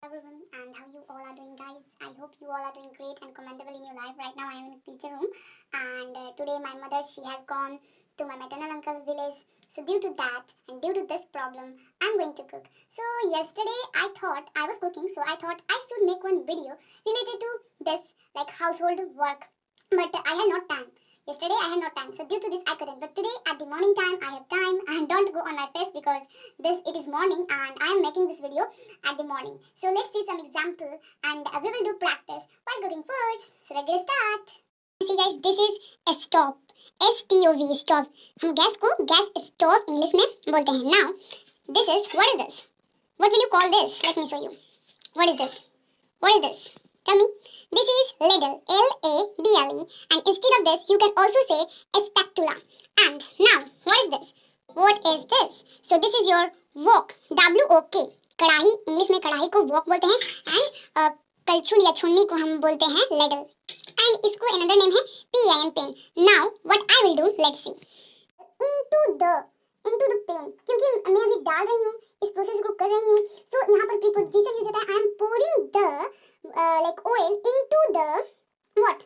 Everyone, and how you all are doing, guys. I hope you all are doing great and commendable in your life. Right now I am in a teacher room, and today my mother, she has gone to my maternal uncle village. So due to that and due to this problem, I'm going to cook. So yesterday I thought I was cooking, so I thought I should make one video related to this, like household work, but I had not time. Yesterday I had no time, so due to this I couldn't. But today at the morning time I have time, and don't go on my face because it is morning and I am making this video at the morning. So let's see some example, and we will do practice while cooking food. So let's get start. See guys, this is a stove, STOV, stove. हम gas को gas stove English में बोलते हैं. Now this is, what is this? What will you call this? Let me show you. What is this? What is this? Tell me. This is ladle, Ladle, and instead of this you can also say a spatula. And now what is this? What is this? So this is your wok, WOK. कढ़ाई, English में कढ़ाई को wok बोलते हैं, and कलछुल या छुन्नी को हम बोलते हैं ladle. And इसको another name है PIN, pen. Now what I will do, let's see. Into the pan, क्योंकि मैं अभी डाल रही हूँ, इस प्रोसेस को कर रही हूँ, so यहाँ पर प्रीपोजिशन यूज होता है. I am pouring the like oil into the what?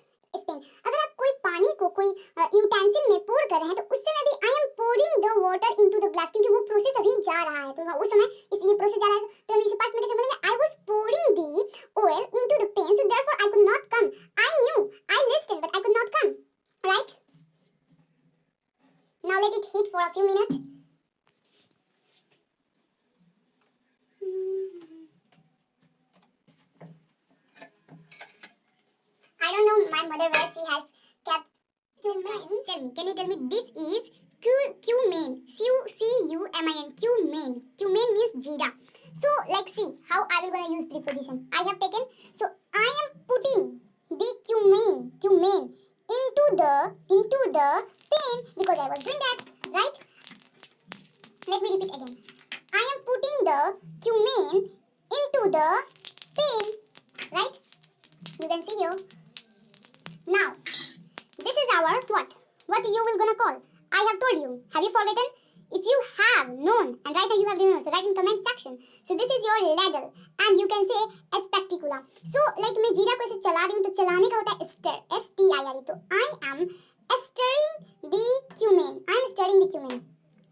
Pan. अगर आप कोई पानी को कोई यूटेंसिल में पोर कर रहे हैं तो उस समय भी I am pouring the water into the glass, क्योंकि वो प्रोसेस अभी जा रहा है, तो उस समय ये प्रोसेस जा रहा है, तो हम इसे पास्ट में कैसे बोलेंगे? I was pouring the oil into the pan, so therefore I could not come. I knew, I listened, but I could not come. Right? Now let it heat for a few minutes. I don't know my mother where she has kept this, guys. Can you tell me this is cumin, CUMIN, cumin. Cumin means jeera. So like see how I will gonna use preposition. I have taken, so I am putting the cumin into the pan because I was doing that, right? Let me repeat again. I am putting the cumin into the pan, right? You can see here. Now, this is our what? What you will gonna call? I have told you. Have you forgotten? If you have known, and right now you have remembered, so write in comment section. So this is your ladle, and you can say a spatula. So like मैं जीरा को ऐसे चला रही हूँ, तो चलाने का होता है stir, STIR. तो I am stirring the cumin. I am stirring the cumin,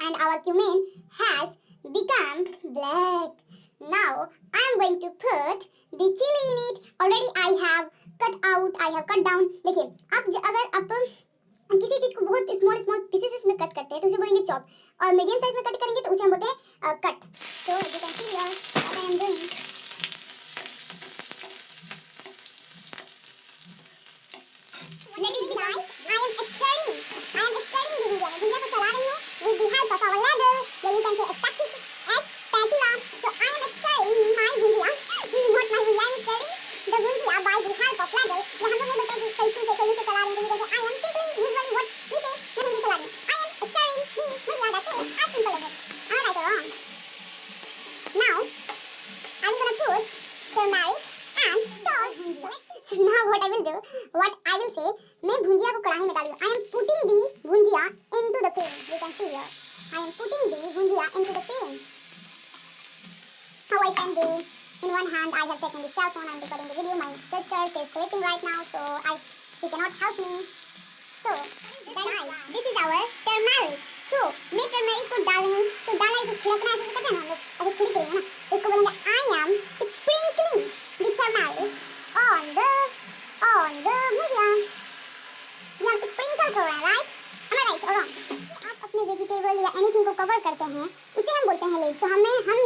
and our cumin has become black. Now I am going to put the chili in it. Already I have cut out, I have cut down. देखिए, अब अगर आप किसी चीज को बहुत small pieces में cut करते हैं तो उसे बोलेंगे चॉप, और मीडियम साइज में कट करेंगे तो उसे हम बोलते हैं cut. So you can see here what I am doing. Let it be nice. I am stirring the bhujiya. भुजिया को चला रही हूँ with the help of our ladle. So you can say a spatula. So I am stirring my bhujiya. Not my bhujiya. I am stirring the bhujiya by the help of ladle. ये हम लोग नहीं बोलते कि कलछुल से छोली से चला रहे हैं, तो I am simply usually what we say, मैं भुजिया चला रही हूँ. I am stirring the bhujiya. That's it. As simple as it. Am I right or wrong? Now I'm gonna put turmeric and salt. So now what I will do, what I will say, मैं भुजिया को कढ़ाई में डाली हूँ. I am putting the bhujiya into the pan. You can see here. I am putting the bhujiya into the pan. How I can do? In one hand I have taken the cell phone and recording the video. My sister is sleeping right now, so she cannot help me. So guys, this is our turmeric. So मैं turmeric को डाल रही हूँ, तो डाला इसे छिड़कना ऐसे करते हैं ना हम लोग, ऐसे छिड़क रही हूँ ना, तो इसको बोलेंगे I am sprinkling the turmeric on the bhujiya. यहाँ sprinkle कर रहे हैं, right? Am I right or wrong? आप अपने वेजिटेबल या एनीथिंग को कवर करते हैं, उसे हम बोलते हैं lid. So हम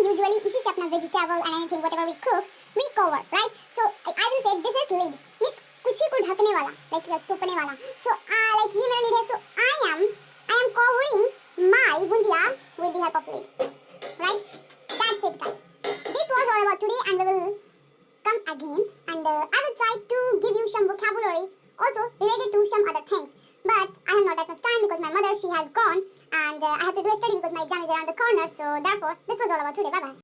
यूजुअली इसी से अपना vegetable and anything whatever we cook we cover, right? So I will say this is lid, means कुछ ही को ढकने वाला, like तोपने वाला. So like ये मेरा lid है, so I am covering my bhujiya with the help of lid, right? That's it, guys. This was all about today, and we will come again, and I will try to give you some vocabulary also related to some other things. But I have not that much time because my mother, she has gone, and I have to do a study because my exam is around the corner. So therefore, this was all about today. Bye bye.